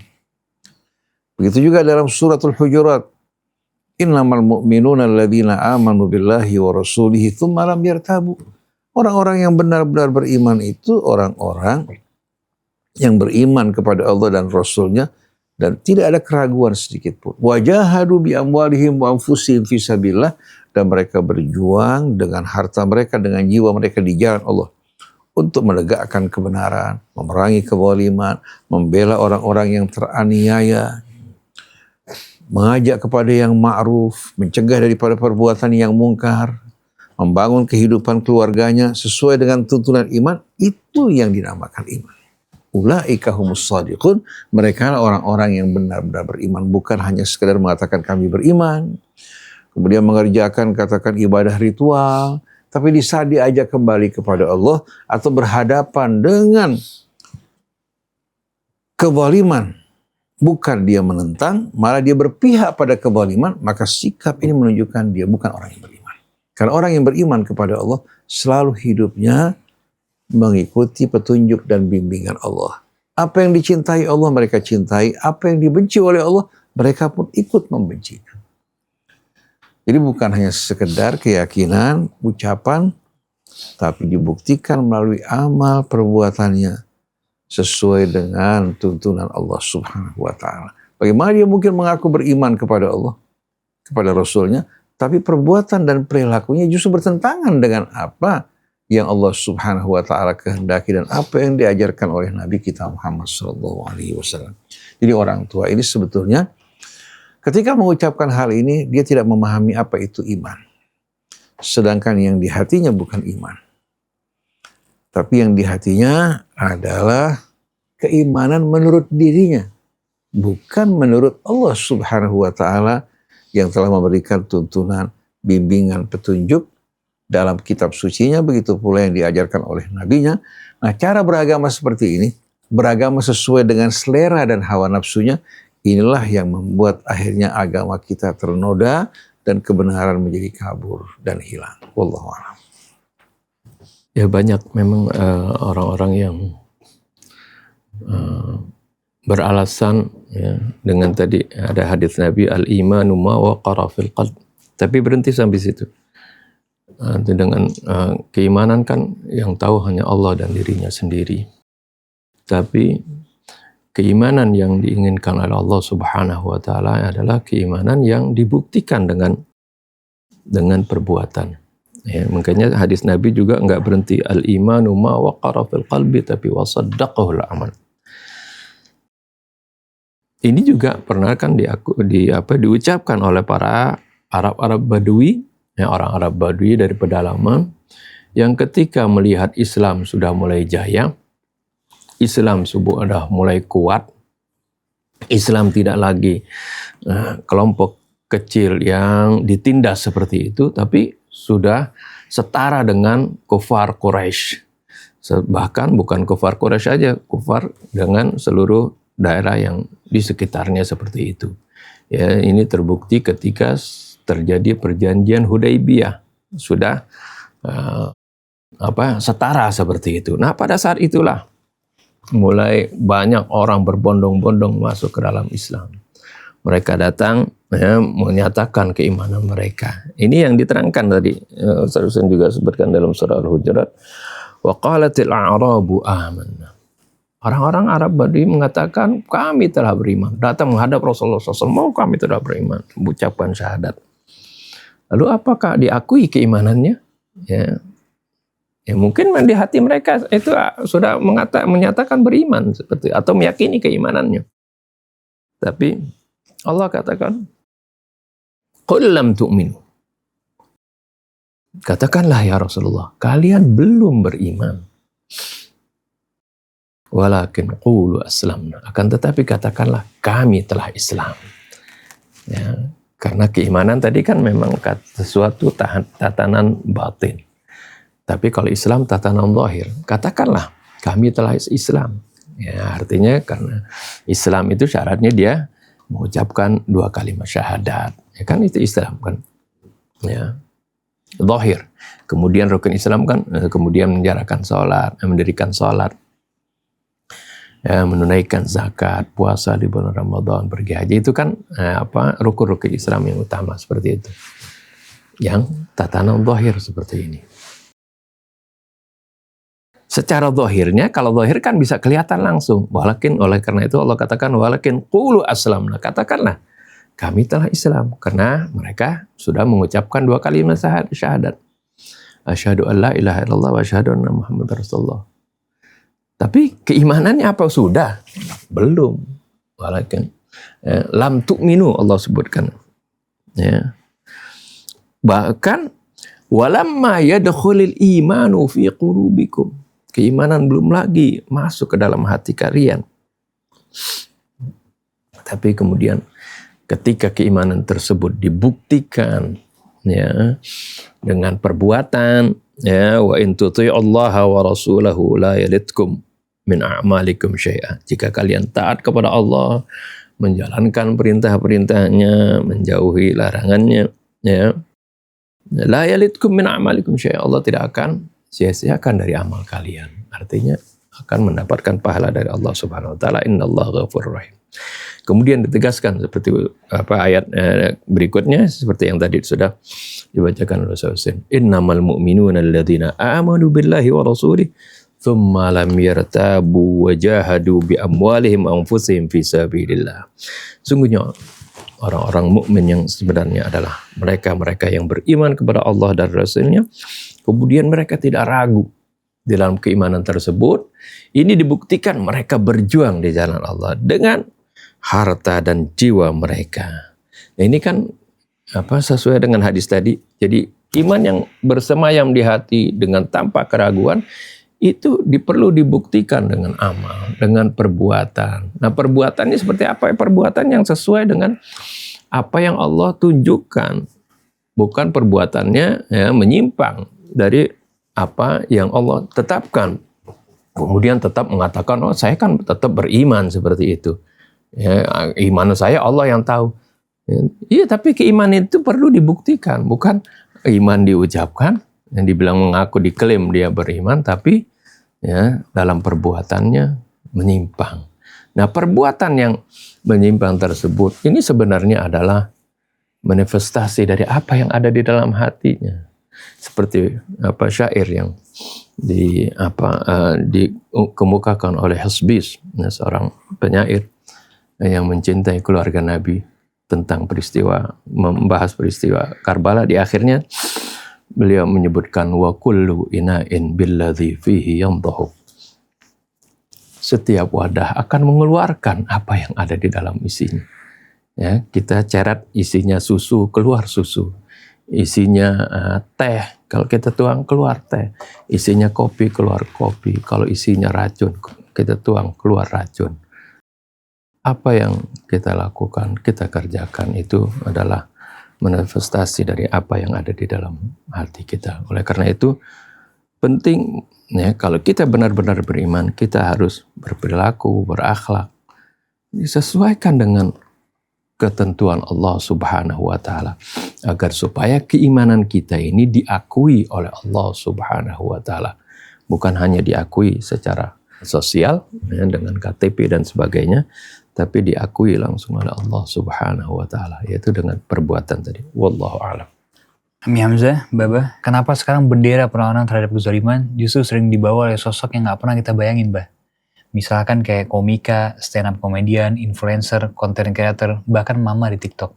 Begitu juga dalam suratul Hujurat, innamal mu'minuna alladzina amanu billahi wa rasulihi tsumma lam yartabu. Orang-orang yang benar-benar beriman itu orang-orang yang beriman kepada Allah dan Rasulnya dan tidak ada keraguan sedikit pun. Wajahadu bi amwalihim wa anfusihim fi sabilillah, dan mereka berjuang dengan harta mereka, dengan jiwa mereka di jalan Allah untuk menegakkan kebenaran, memerangi kezaliman, membela orang-orang yang teraniaya, mengajak kepada yang ma'ruf, mencegah daripada perbuatan yang mungkar, membangun kehidupan keluarganya sesuai dengan tuntunan iman. Itu yang dinamakan iman. Ulaika humus shadiqun, mereka orang-orang yang benar-benar beriman, bukan hanya sekedar mengatakan kami beriman, kemudian mengerjakan katakan ibadah ritual, tapi di saat diajak kembali kepada Allah atau berhadapan dengan kezaliman, bukan dia menentang, malah dia berpihak pada kezaliman, maka sikap ini menunjukkan dia bukan orang yang beriman. Karena orang yang beriman kepada Allah selalu hidupnya mengikuti petunjuk dan bimbingan Allah. Apa yang dicintai Allah mereka cintai, apa yang dibenci oleh Allah mereka pun ikut membenci. Jadi bukan hanya sekedar keyakinan, ucapan, tapi dibuktikan melalui amal perbuatannya sesuai dengan tuntunan Allah Subhanahu wa Ta'ala. Bagaimana dia mungkin mengaku beriman kepada Allah, kepada Rasulnya, tapi perbuatan dan perilakunya justru bertentangan dengan apa yang Allah Subhanahu wa Ta'ala kehendaki dan apa yang diajarkan oleh Nabi kita Muhammad sallallahu alaihi wasallam. Jadi orang tua ini sebetulnya ketika mengucapkan hal ini dia tidak memahami apa itu iman. Sedangkan yang di hatinya bukan iman. Tapi yang di hatinya adalah keimanan menurut dirinya, bukan menurut Allah Subhanahu wa Ta'ala yang telah memberikan tuntunan, bimbingan, petunjuk dalam kitab sucinya, begitu pula yang diajarkan oleh nabinya. Nah, cara beragama seperti ini, beragama sesuai dengan selera dan hawa nafsunya, inilah yang membuat akhirnya agama kita ternoda dan kebenaran menjadi kabur dan hilang. Wallahu a'lam. Ya banyak memang orang-orang yang beralasan ya, dengan tadi ada hadis Nabi al-imanu ma waqara fil qalb, tapi berhenti sampai situ. Dengan keimanan kan yang tahu hanya Allah dan dirinya sendiri. Tapi keimanan yang diinginkan oleh Allah Subhanahu wa Ta'ala adalah keimanan yang dibuktikan dengan perbuatan. Ya, makanya hadis Nabi juga enggak berhenti al-imanu ma waqara fil qalbi, tapi wasaddaqahul amal. Ini juga pernah kan diucapkan oleh para Arab Badui, ya, orang Arab Badui dari pedalaman yang ketika melihat Islam sudah mulai jaya, Islam sudah mulai kuat, Islam tidak lagi kelompok kecil yang ditindas seperti itu, tapi sudah setara dengan kufar Quraisy. Bahkan bukan kufar Quraisy saja, kufar dengan seluruh daerah yang di sekitarnya seperti itu. Ya, ini terbukti ketika terjadi perjanjian Hudaybiyah, sudah setara seperti itu. Nah, pada saat itulah mulai banyak orang berbondong-bondong masuk ke dalam Islam. Mereka datang ya, menyatakan keimanan mereka. Ini yang diterangkan tadi, Ustaz juga sebutkan dalam surah Al-Hujurat. Wa qalatil a'rabu amanna. Orang-orang Arab Badui mengatakan kami telah beriman. Datang menghadap Rasulullah SAW, mau kami telah beriman, mengucapkan syahadat. Lalu apakah diakui keimanannya? Ya mungkin di hati mereka itu sudah menyatakan beriman seperti atau meyakini keimanannya. Tapi Allah katakan, qul lam tu'minu. Katakanlah ya Rasulullah, kalian belum beriman. Walakin qulu aslamna. Akan tetapi katakanlah kami telah Islam. Ya, Karena keimanan tadi kan memang sesuatu tatanan batin. Tapi kalau Islam tatanan zahir, katakanlah kami telah Islam. Ya, artinya karena Islam itu syaratnya dia mengucapkan 2 kalimat syahadat. Ya kan itu Islam kan. Ya. Zahir. Kemudian rukun Islam kan kemudian menjalankan sholat, mendirikan sholat. Ya, menunaikan zakat, puasa di bulan Ramadan, pergi haji, itu kan rukun-rukun Islam yang utama seperti itu. Yang tatanan zahir seperti ini. Secara zahirnya, kalau zahir kan bisa kelihatan langsung. Walakin, oleh karena itu Allah katakan, walakin qulu aslamna, katakanlah kami telah Islam, karena mereka sudah mengucapkan 2 kalimat syahadat. Asyhadu an la ilaha illallah wa asyhadu anna Muhammadar Rasulullah. Tapi keimanannya apa sudah? Belum. Walakin lam tu'minu Allah sebutkan. Ya. Bahkan walamma yadkhulul imanu fi qulubikum. Keimanan belum lagi masuk ke dalam hati kalian. Tapi kemudian ketika keimanan tersebut dibuktikan ya dengan perbuatan, ya, wa in tuti'ullaha wa rasulahu la yalitkum min a'malikum syai'a. Jika kalian taat kepada Allah, menjalankan perintah-perintahnya, menjauhi larangannya, ya, la yalitkum min a'malikum syai'a. Allah tidak akan sia-siakan dari amal kalian. Artinya akan mendapatkan pahala dari Allah Subhanahu wa taala. Innallaha ghafurur rahim. Kemudian ditegaskan seperti ayat berikutnya seperti yang tadi sudah dibacakan oleh Ustaz Husain. Innamal mu'minuna alladzina amanu billahi wa rasulih thumma lam yartabu wa jahadu bi amwalihim anfusihim fi sabilillah. Sungguhnya orang-orang mukmin yang sebenarnya adalah mereka-mereka yang beriman kepada Allah dan Rasul-Nya, kemudian mereka tidak ragu di dalam keimanan tersebut. Ini dibuktikan mereka berjuang di jalan Allah dengan harta dan jiwa mereka. Nah, ini kan sesuai dengan hadis tadi. Jadi iman yang bersemayam di hati dengan tanpa keraguan itu perlu dibuktikan dengan amal, dengan perbuatan. Nah, perbuatannya seperti apa? Perbuatan yang sesuai dengan apa yang Allah tunjukkan. Bukan perbuatannya ya menyimpang dari apa yang Allah tetapkan. Kemudian tetap mengatakan, oh saya kan tetap beriman seperti itu. Ya, iman saya Allah yang tahu. Iya, tapi keimanan itu perlu dibuktikan. Bukan iman diucapkan, yang dibilang mengaku diklaim dia beriman, tapi ya dalam perbuatannya menyimpang. Nah, perbuatan yang menyimpang tersebut ini sebenarnya adalah manifestasi dari apa yang ada di dalam hatinya. Seperti syair yang dikemukakan oleh Hasbis, seorang penyair yang mencintai keluarga Nabi, tentang membahas peristiwa Karbala. Di akhirnya beliau menyebutkan wa kullu ina'in billadzi fihi yamdahu. Setiap wadah akan mengeluarkan apa yang ada di dalam isinya. Ya, kita ceret isinya susu, keluar susu. Isinya teh, kalau kita tuang keluar teh. Isinya kopi, keluar kopi. Kalau isinya racun, kita tuang keluar racun. Apa yang kita lakukan, kita kerjakan itu adalah manifestasi dari apa yang ada di dalam hati kita. Oleh karena itu penting ya, kalau kita benar-benar beriman, kita harus berperilaku, berakhlak disesuaikan dengan ketentuan Allah Subhanahu wa taala, agar supaya keimanan kita ini diakui oleh Allah Subhanahu wa taala. Bukan hanya diakui secara sosial ya, dengan KTP dan sebagainya, tapi diakui langsung oleh Allah Subhanahu wa taala, yaitu dengan perbuatan tadi. Wallahu a'lam. Ami Hamzah, Baba, kenapa sekarang bendera perlawanan terhadap kezaliman justru sering dibawa oleh sosok yang nggak pernah kita bayangin, Bah? Misalkan kayak komika, stand up comedian, influencer, content creator, bahkan mama di TikTok.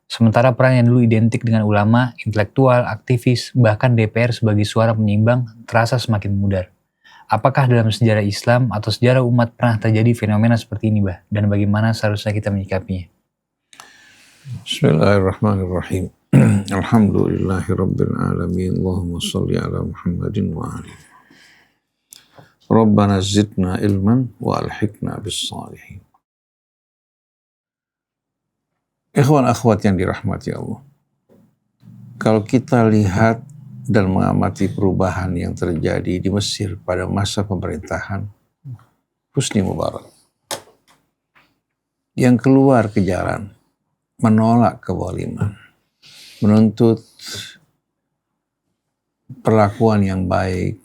Sementara peran yang dulu identik dengan ulama, intelektual, aktivis, bahkan DPR sebagai suara penyeimbang terasa semakin mudar. Apakah dalam sejarah Islam atau sejarah umat pernah terjadi fenomena seperti ini, Bah? Dan bagaimana seharusnya kita menyikapinya? Bismillahirrahmanirrahim. Alhamdulillahirabbil alamin. Allahumma shalli ala Muhammadin wa ali. Rabbana zidna ilman wa alhiqna bis salihin. Ikhwan akhwat yang dirahmati Allah. Kalau kita lihat dan mengamati perubahan yang terjadi di Mesir pada masa pemerintahan Husni Mubarak, yang keluar ke jalan, menolak kezaliman, menuntut perlakuan yang baik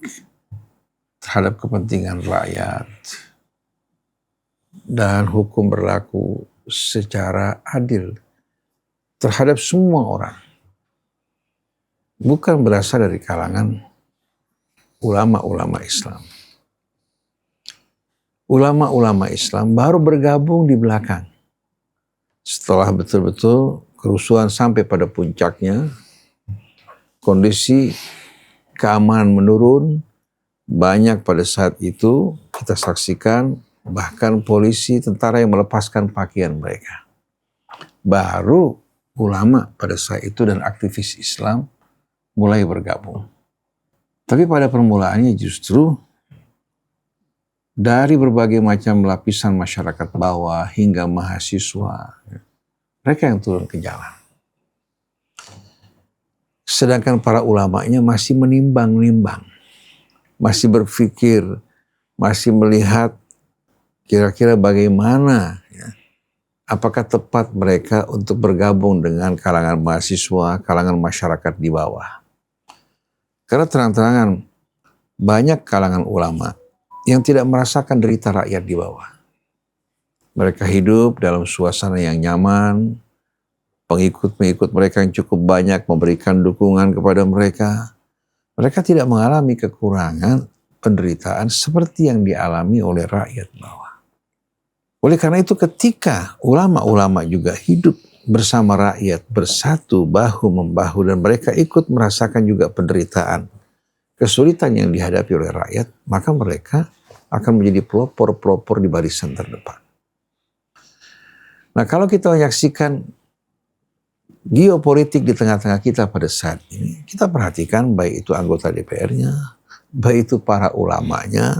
terhadap kepentingan rakyat, dan hukum berlaku secara adil terhadap semua orang. Bukan berasal dari kalangan ulama-ulama Islam. Ulama-ulama Islam baru bergabung di belakang. Setelah betul-betul kerusuhan sampai pada puncaknya, kondisi keamanan menurun, banyak pada saat itu kita saksikan bahkan polisi, tentara yang melepaskan pakaian mereka. Baru ulama pada saat itu dan aktivis Islam mulai bergabung. Tapi pada permulaannya justru dari berbagai macam lapisan masyarakat bawah hingga mahasiswa, mereka yang turun ke jalan. Sedangkan para ulamanya masih menimbang-nimbang, masih berpikir, masih melihat kira-kira bagaimana, apakah tepat mereka untuk bergabung dengan kalangan mahasiswa, kalangan masyarakat di bawah. Karena terang-terangan banyak kalangan ulama yang tidak merasakan derita rakyat di bawah. Mereka hidup dalam suasana yang nyaman, pengikut-pengikut mereka yang cukup banyak memberikan dukungan kepada mereka. Mereka tidak mengalami kekurangan penderitaan seperti yang dialami oleh rakyat bawah. Oleh karena itu ketika ulama-ulama juga hidup bersama rakyat, bersatu bahu-membahu, dan mereka ikut merasakan juga penderitaan, kesulitan yang dihadapi oleh rakyat, maka mereka akan menjadi pelopor-pelopor di barisan terdepan. Nah, kalau kita menyaksikan geopolitik di tengah-tengah kita pada saat ini, kita perhatikan baik itu anggota DPR-nya, baik itu para ulamanya,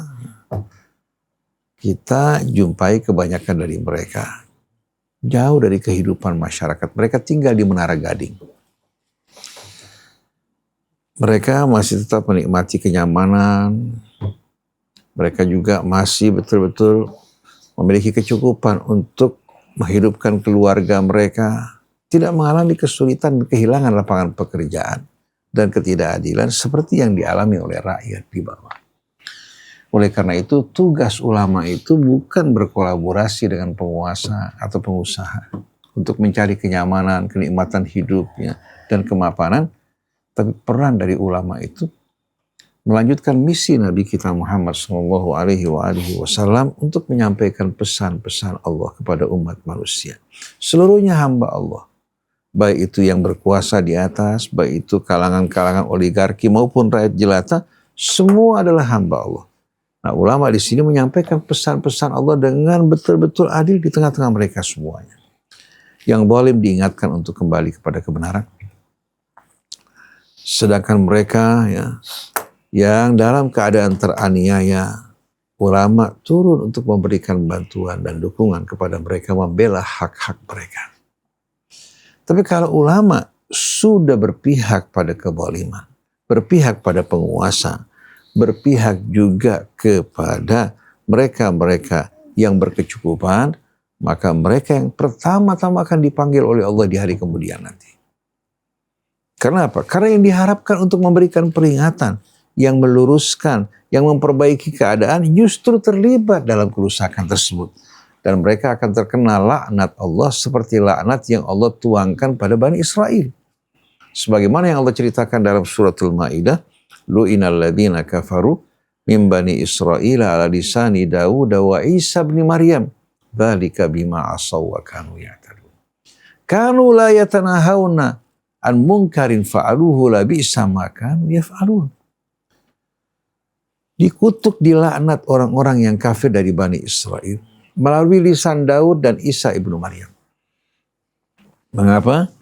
kita jumpai kebanyakan dari mereka jauh dari kehidupan masyarakat. Mereka tinggal di Menara Gading. Mereka masih tetap menikmati kenyamanan. Mereka juga masih betul-betul memiliki kecukupan untuk menghidupkan keluarga mereka. Tidak mengalami kesulitan dan kehilangan lapangan pekerjaan dan ketidakadilan seperti yang dialami oleh rakyat di bawah. Oleh karena itu, tugas ulama itu bukan berkolaborasi dengan penguasa atau pengusaha untuk mencari kenyamanan, kenikmatan hidupnya, dan kemapanan. Tapi peran dari ulama itu melanjutkan misi Nabi kita Muhammad SAW untuk menyampaikan pesan-pesan Allah kepada umat manusia. Seluruhnya hamba Allah. Baik itu yang berkuasa di atas, baik itu kalangan-kalangan oligarki maupun rakyat jelata, semua adalah hamba Allah. Nah, ulama di sini menyampaikan pesan-pesan Allah dengan betul-betul adil di tengah-tengah mereka semuanya. Yang zalim diingatkan untuk kembali kepada kebenaran. Sedangkan mereka yang dalam keadaan teraniaya, ulama turun untuk memberikan bantuan dan dukungan kepada mereka, membela hak-hak mereka. Tapi kalau ulama sudah berpihak pada kezaliman, berpihak pada penguasa, berpihak juga kepada mereka-mereka yang berkecukupan, maka mereka yang pertama-tama akan dipanggil oleh Allah di hari kemudian nanti. Karena apa? Karena yang diharapkan untuk memberikan peringatan, yang meluruskan, yang memperbaiki keadaan justru terlibat dalam kerusakan tersebut. Dan mereka akan terkena laknat Allah seperti laknat yang Allah tuangkan pada Bani Israel. Sebagaimana yang Allah ceritakan dalam suratul Maidah, lu'inal ladzina kafaru min bani Israila ala lisani Dawud wa Isa bin Maryam dzalika bima asaw wa kanu ya'tadun. Kanu la yatanahawna an munkarin fa'aluhu la bi'sa ma kanu yaf'alun. Dikutuk, dilaknat orang-orang yang kafir dari Bani Israel melalui lisan Daud dan Isa ibnu Maryam. Mengapa?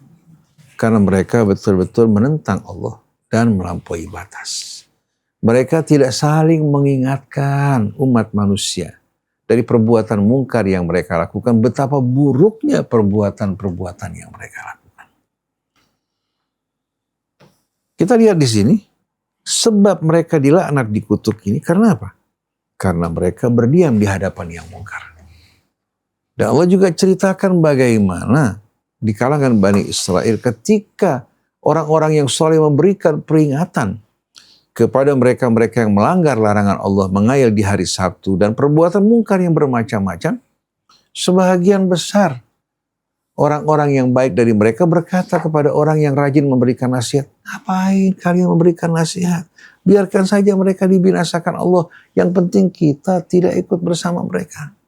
Karena mereka betul-betul menentang Allah dan melampaui batas. Mereka tidak saling mengingatkan umat manusia dari perbuatan mungkar yang mereka lakukan, betapa buruknya perbuatan-perbuatan yang mereka lakukan. Kita lihat di sini, sebab mereka dilaknat, dikutuk ini karena apa? Karena mereka berdiam di hadapan yang mungkar. Dan Allah juga ceritakan bagaimana di kalangan Bani Israel ketika orang-orang yang soleh memberikan peringatan kepada mereka-mereka yang melanggar larangan Allah, mengayal di hari Sabtu, dan perbuatan mungkar yang bermacam-macam, sebahagian besar orang-orang yang baik dari mereka berkata kepada orang yang rajin memberikan nasihat, ngapain kalian memberikan nasihat? Biarkan saja mereka dibinasakan Allah, yang penting kita tidak ikut bersama mereka.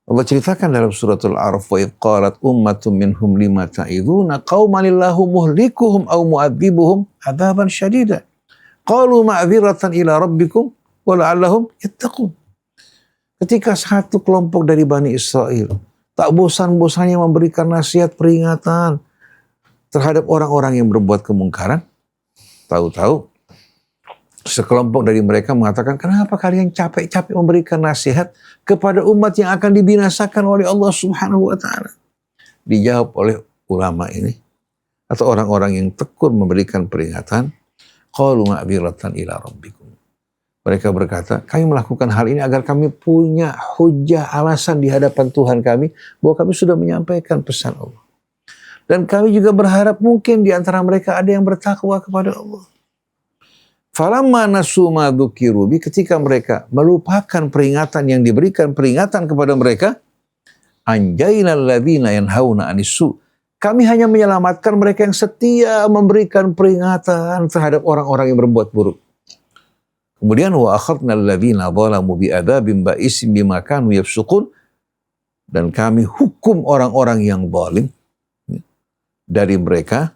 Allah ceritakan dalam suratul A'raf, wa idh qalat ummatun minhum lima ta'idhuna qauman lillahu muhlikuhum aw mu'adzibuhum adzaban syadida. Qalu ma'dziratan ila rabbikum wa la'allahum yattaqun. Ketika satu kelompok dari Bani Israel tak bosan-bosannya memberikan nasihat peringatan terhadap orang-orang yang berbuat kemungkaran, tahu-tahu sekelompok dari mereka mengatakan, kenapa kalian capek-capek memberikan nasihat kepada umat yang akan dibinasakan oleh Allah Subhanahu wa Ta'ala? Dijawab oleh ulama ini atau orang-orang yang tekun memberikan peringatan, qalu ma'dziratan ila rabbikum. Mereka berkata, kami melakukan hal ini agar kami punya hujah, alasan di hadapan Tuhan kami bahwa kami sudah menyampaikan pesan Allah. Dan kami juga berharap mungkin di antara mereka ada yang bertakwa kepada Allah. Falamma nasu ma dzukiru bi, ketika mereka melupakan peringatan yang diberikan peringatan kepada mereka, anjainal ladzina yanhauna anissu, kami hanya menyelamatkan mereka yang setia memberikan peringatan terhadap orang-orang yang berbuat buruk. Kemudian wa akhadnal ladzina zalamu bi adzabin ba'isin bima kanu yafsukun, dan kami hukum orang-orang yang zalim dari mereka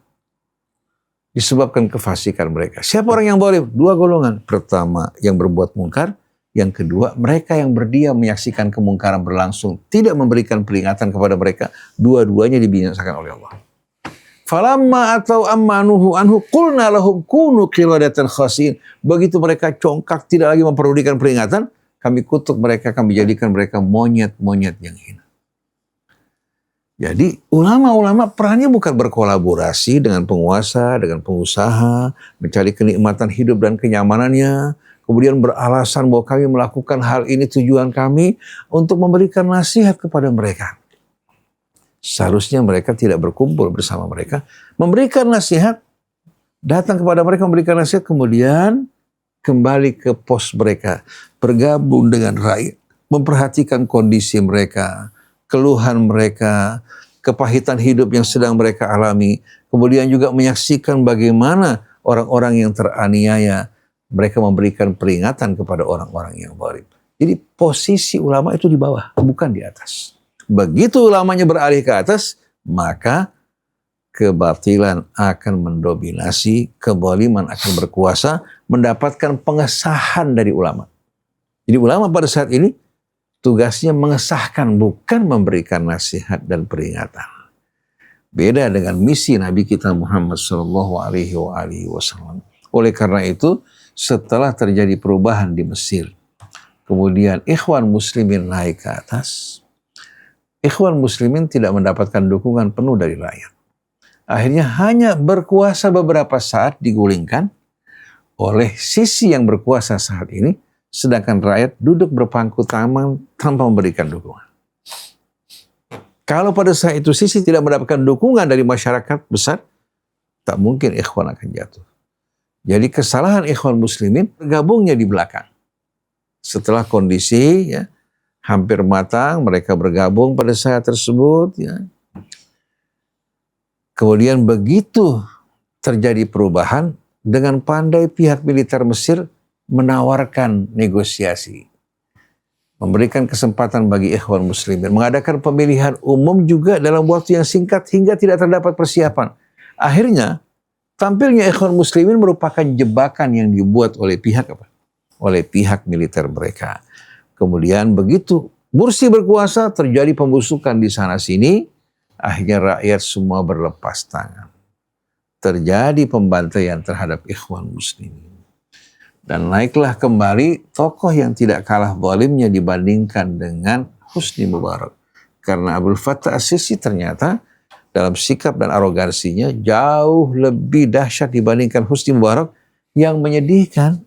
disebabkan kefasikan mereka. Siapa orang yang zalim? Dua golongan. Pertama, yang berbuat mungkar. Yang kedua, mereka yang berdiam menyaksikan kemungkaran berlangsung, tidak memberikan peringatan kepada mereka. Dua-duanya dibinasakan oleh Allah. Falamma atau ammanuhu anhu qulna lahum kunu qiradatan khasiin. Begitu mereka congkak, tidak lagi mempedulikan peringatan, kami kutuk mereka, kami jadikan mereka monyet-monyet yang hina. Jadi ulama-ulama perannya bukan berkolaborasi dengan penguasa, dengan pengusaha, mencari kenikmatan hidup dan kenyamanannya, kemudian beralasan bahwa kami melakukan hal ini tujuan kami untuk memberikan nasihat kepada mereka. Seharusnya mereka tidak berkumpul bersama mereka, memberikan nasihat, datang kepada mereka memberikan nasihat, kemudian kembali ke pos mereka, bergabung dengan rakyat, memperhatikan kondisi mereka, keluhan mereka, kepahitan hidup yang sedang mereka alami, kemudian juga menyaksikan bagaimana orang-orang yang teraniaya, mereka memberikan peringatan kepada orang-orang yang zalim. Jadi posisi ulama itu di bawah, bukan di atas. Begitu ulamanya beralih ke atas, maka kebatilan akan mendominasi, kezaliman akan berkuasa, mendapatkan pengesahan dari ulama. Jadi ulama pada saat ini tugasnya mengesahkan, bukan memberikan nasihat dan peringatan. Beda dengan misi Nabi kita Muhammad SAW. Oleh karena itu, setelah terjadi perubahan di Mesir, kemudian Ikhwan Muslimin naik ke atas, Ikhwan Muslimin tidak mendapatkan dukungan penuh dari rakyat. Akhirnya hanya berkuasa beberapa saat digulingkan oleh sisi yang berkuasa saat ini, sedangkan rakyat duduk berpangku tangan tanpa memberikan dukungan. Kalau pada saat itu sisi tidak mendapatkan dukungan dari masyarakat besar, tak mungkin ikhwan akan jatuh. Jadi kesalahan Ikhwan Muslimin bergabungnya di belakang. Setelah kondisi hampir matang, mereka bergabung pada saat tersebut. Kemudian begitu terjadi perubahan, dengan pandai pihak militer Mesir menawarkan negosiasi, memberikan kesempatan bagi Ikhwan Muslimin, mengadakan pemilihan umum juga dalam waktu yang singkat hingga tidak terdapat persiapan. Akhirnya tampilnya Ikhwan Muslimin merupakan jebakan yang dibuat oleh pihak apa? Oleh pihak militer mereka. Kemudian begitu Mursi berkuasa, terjadi pembusukan di sana sini, akhirnya rakyat semua berlepas tangan. Terjadi pembantaian terhadap Ikhwan Muslimin. Dan naiklah kembali tokoh yang tidak kalah zalimnya dibandingkan dengan Husni Mubarak. Karena Abdul Fattah As-Sisi ternyata dalam sikap dan arogansinya jauh lebih dahsyat dibandingkan Husni Mubarak. Yang menyedihkan,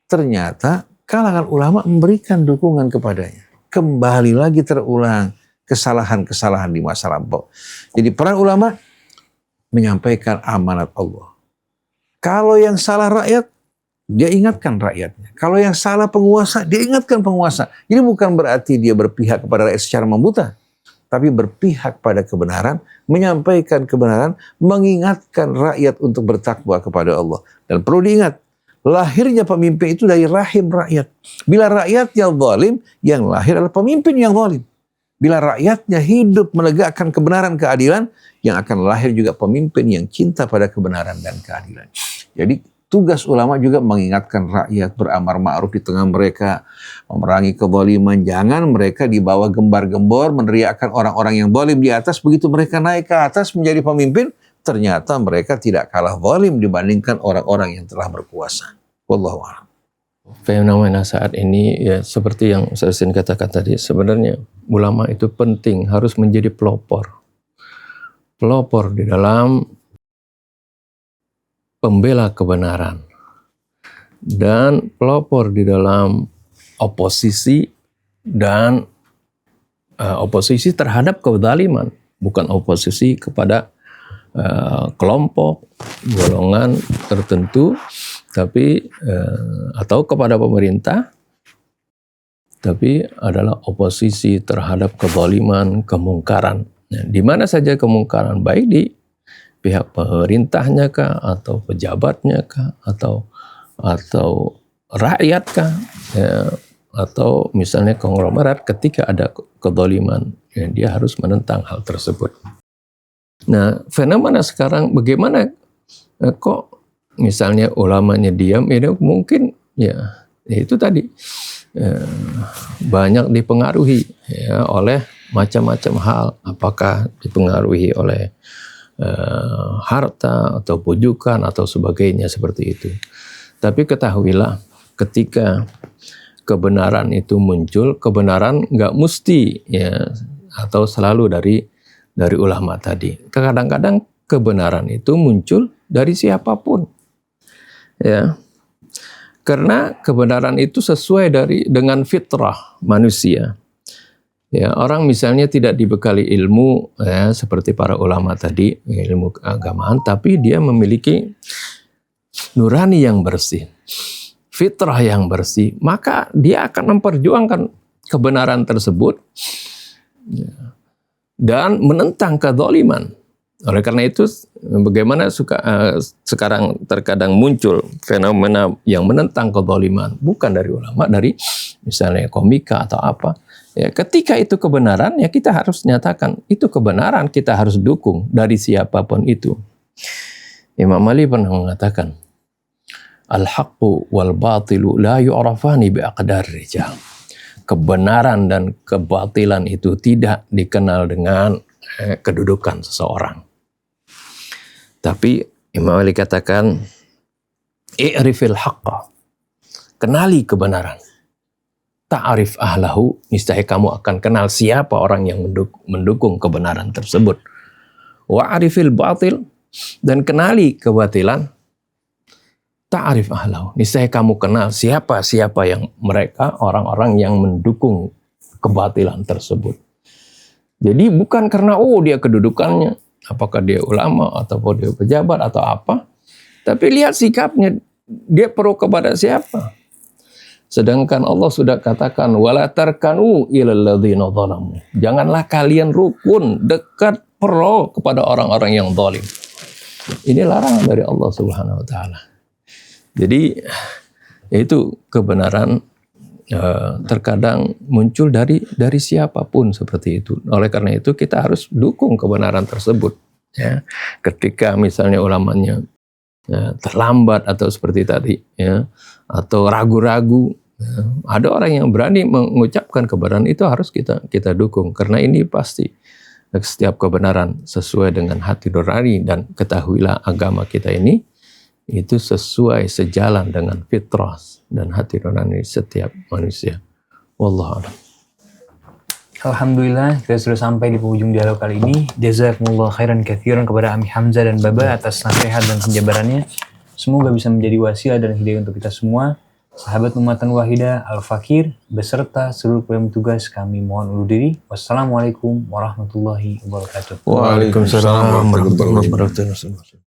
ternyata kalangan ulama memberikan dukungan kepadanya. Kembali lagi terulang kesalahan-kesalahan di masa lampau. Jadi peran ulama menyampaikan amanat Allah. Kalau yang salah rakyat, dia ingatkan rakyatnya. Kalau yang salah penguasa, dia ingatkan penguasa. Jadi bukan berarti dia berpihak kepada rakyat secara membuta, tapi berpihak pada kebenaran, menyampaikan kebenaran, mengingatkan rakyat untuk bertakwa kepada Allah. Dan perlu diingat, lahirnya pemimpin itu dari rahim rakyat. Bila rakyatnya zalim, yang lahir adalah pemimpin yang zalim. Bila rakyatnya hidup menegakkan kebenaran keadilan, yang akan lahir juga pemimpin yang cinta pada kebenaran dan keadilan. Jadi tugas ulama juga mengingatkan rakyat, beramar ma'ruf di tengah mereka, memerangi kezaliman. Jangan mereka dibawa gembar-gembor meneriakkan orang-orang yang zalim di atas. Begitu mereka naik ke atas menjadi pemimpin, ternyata mereka tidak kalah zalim dibandingkan orang-orang yang telah berkuasa. Wallahu a'lam. Fenomena saat ini ya seperti yang saya katakan tadi, sebenarnya ulama itu penting, harus menjadi pelopor di dalam pembela kebenaran dan pelopor di dalam oposisi dan oposisi terhadap kezaliman, bukan oposisi kepada kelompok, golongan tertentu, tapi atau kepada pemerintah, tapi adalah oposisi terhadap kezaliman, kemungkaran. Nah, di mana saja kemungkaran, baik di pihak pemerintahnya kah, atau pejabatnya kah, atau rakyat kah, ya, atau misalnya konglomerat, ketika ada kezaliman, ya, dia harus menentang hal tersebut. Nah, fenomena sekarang bagaimana kok misalnya ulamanya diam, ini mungkin ya itu tadi banyak dipengaruhi ya oleh macam-macam hal, apakah dipengaruhi oleh harta atau pujukan atau sebagainya seperti itu. Tapi ketahuilah, ketika kebenaran itu muncul, kebenaran nggak mesti ya atau selalu dari ulama tadi. Kadang-kadang kebenaran itu muncul dari siapapun, ya. Karena kebenaran itu sesuai dengan fitrah manusia. Ya, orang misalnya tidak dibekali ilmu, ya, seperti para ulama tadi, ilmu keagamaan, tapi dia memiliki nurani yang bersih, fitrah yang bersih, maka dia akan memperjuangkan kebenaran tersebut, ya, dan menentang kezaliman. Oleh karena itu, bagaimana sekarang terkadang muncul fenomena yang menentang kezaliman, bukan dari ulama, dari misalnya komika atau apa. Ya, ketika itu kebenaran, ya kita harus nyatakan itu kebenaran, kita harus dukung dari siapapun itu. Imam Ali pernah mengatakan, al-haqqu wal batilu la yu'rafani bi'aqdar rijal. Kebenaran dan kebatilan itu tidak dikenal dengan kedudukan seseorang. Tapi Imam Ali katakan, i'rifil haqqa, kenali kebenaran. Ta'arif ahlahu, niscaya kamu akan kenal siapa orang yang mendukung kebenaran tersebut. Wa'arifil batil, dan kenali kebatilan. Ta'arif ahlahu, niscaya kamu kenal siapa yang mereka, orang-orang yang mendukung kebatilan tersebut. Jadi bukan karena dia kedudukannya, apakah dia ulama atau dia pejabat atau apa, tapi lihat sikapnya, dia pro kepada siapa. Sedangkan Allah sudah katakan, wala tarkanu ilal ladzina zalamu. Janganlah kalian rukun, dekat, pro kepada orang-orang yang zalim. Ini larangan dari Allah Subhanahu wa taala. Jadi yaitu kebenaran terkadang muncul dari siapapun seperti itu. Oleh karena itu kita harus dukung kebenaran tersebut. Ya, ketika misalnya ulamanya terlambat atau seperti tadi, ya, atau ragu-ragu, ya, ada orang yang berani mengucapkan kebenaran, itu harus kita dukung, karena ini pasti setiap kebenaran sesuai dengan hati nurani. Dan ketahuilah agama kita ini itu sesuai sejalan dengan fitrah dan hati nurani setiap manusia. Wallahu a'lam. Alhamdulillah, kita sudah sampai di penghujung dialog kali ini. Jazakumullah khairan katsiran kepada Ami Hamzah dan Baba atas nasihat dan penjabarannya. Semoga bisa menjadi wasilah dan hidayah untuk kita semua. Sahabat Ummatan Wahidah Al-Fakir beserta seluruh petugas kami mohon undur diri. Wassalamualaikum warahmatullahi wabarakatuh. Waalaikumsalam warahmatullahi wabarakatuh.